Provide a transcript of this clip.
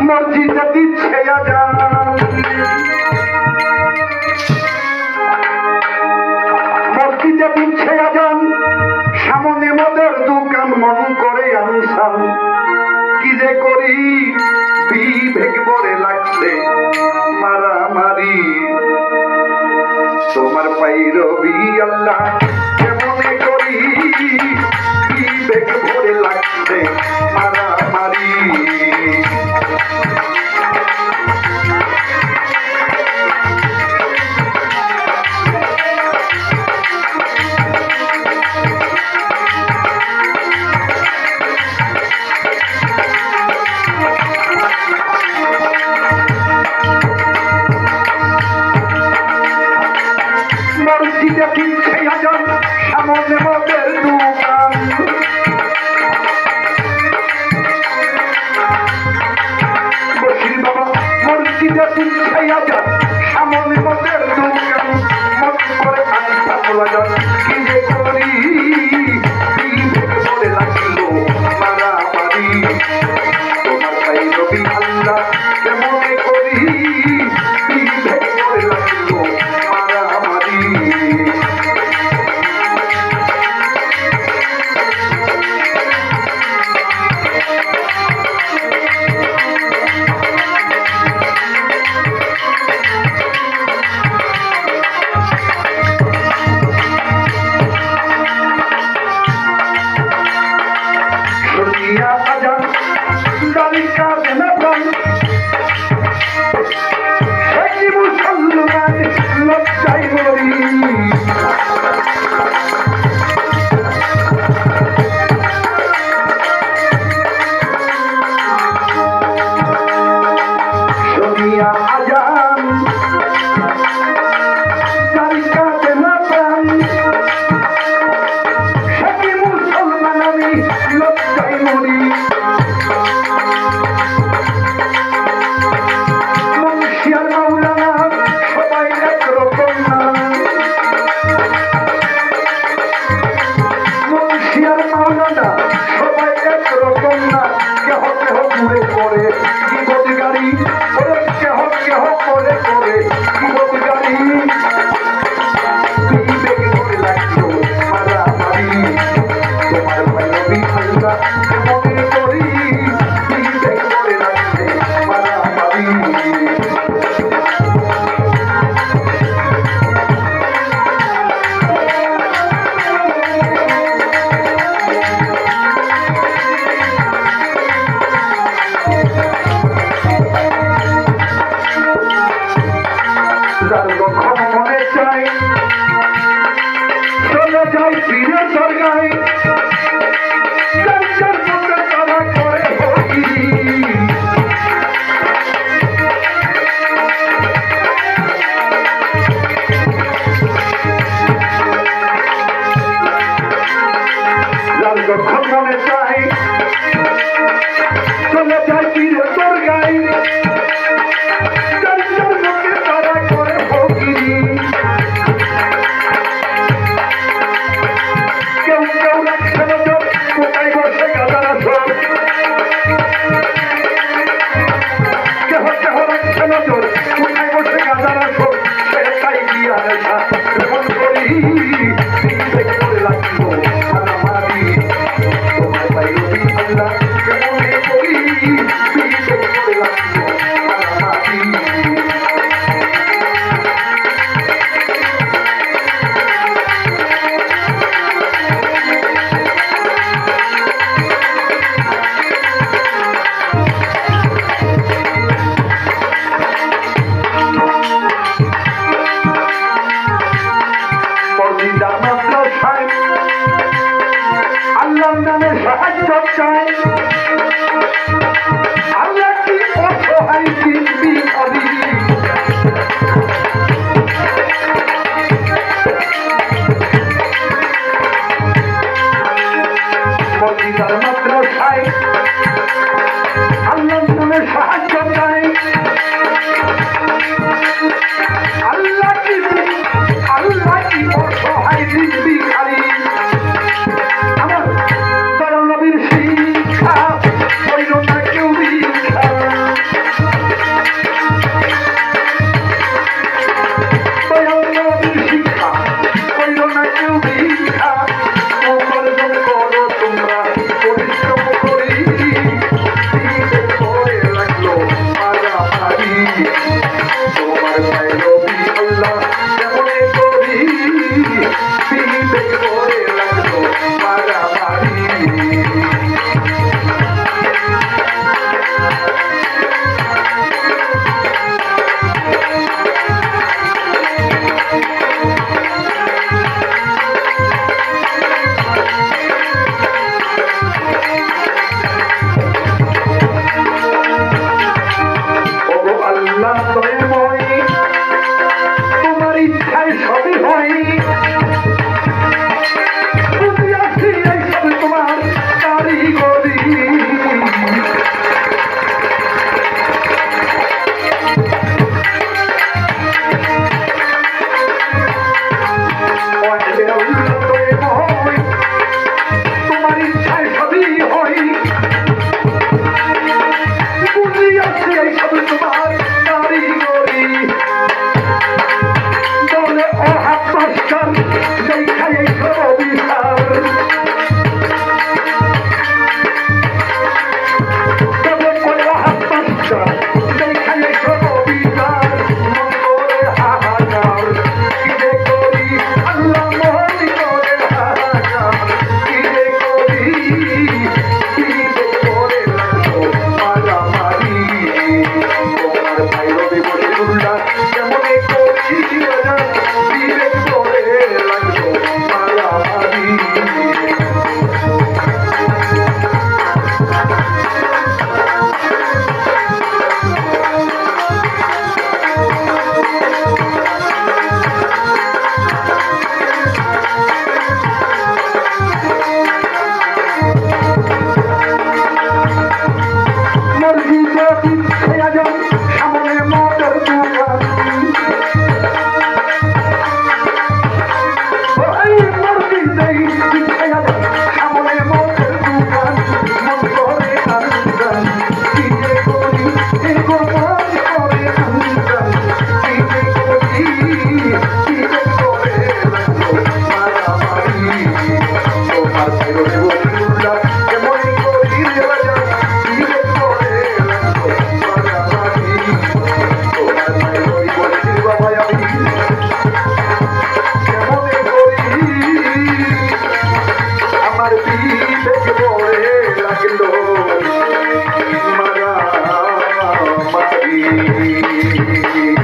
মসজিদে দিচ্ছে আজান, মসজিদে দিচ্ছে আজান, সামনে মদের দোকান মন করে আনসান। কি যে করি বিবেক বলে লাগছে মারামারি, তোমার পাইরবি আল্লাহ কেমনে করি বিবেক ভরে লাগছে মারামারি। মসজিদে দিচ্ছে আজান, সামনে মদের দোকান, বসির বাবা মসজিদে দিচ্ছে আজান, সামনে মদের দোকান মন করে আনসান বাজান। কি যে করি বিবেক বলে লাগলো মারামারি, তোমার পাইরবি আল্লাহ কেমনে করি বিবেক বলে লাগলো মারামারি। শুনিয়া আজান গালি কাঁদে না প্রাণ, একই মুসলমান লজ্জায় মরি। শুনিয়া আজান গালি কাঁদে না প্রাণ, একই মুসলমান আমি লজ্জায় মরি। মুন্সিয়ার মাওলানা সবাই একরকম না, মুন্সিয়ার মাওলানা সবাই একরকম না। কেহ কেহ ঘুরে পড়ে বিপদ গাড়ি, কেহ কেহ করে করে বিপদ গাড়ি। বিবেক করে লাগলো মারামারি, তোমার পাইরবি আল্লাহ কেমনে করি বিবেক করে লাগছে মারামারি। যার কখন মনে চাই চলে যাই ফিরে দরগায়, যার যার মধ্যে তারা করে হই। যার কখন মনে চাই চলে যাই ফিরে দরগায়, যার যার মধ্যে তারা করে হই। কেউ কেউ রাখছে নজর কোথায় বসে গাদার আসর, কেহ কেহ রাখছে নজর কোথায় বসে গাদার আসর। সেটাই গিয়া নেশা এমন করি বিবেক করে লাগলো মারামারি, তোমার পাইরবি আল্লাহ কেমনে করি গাড়ি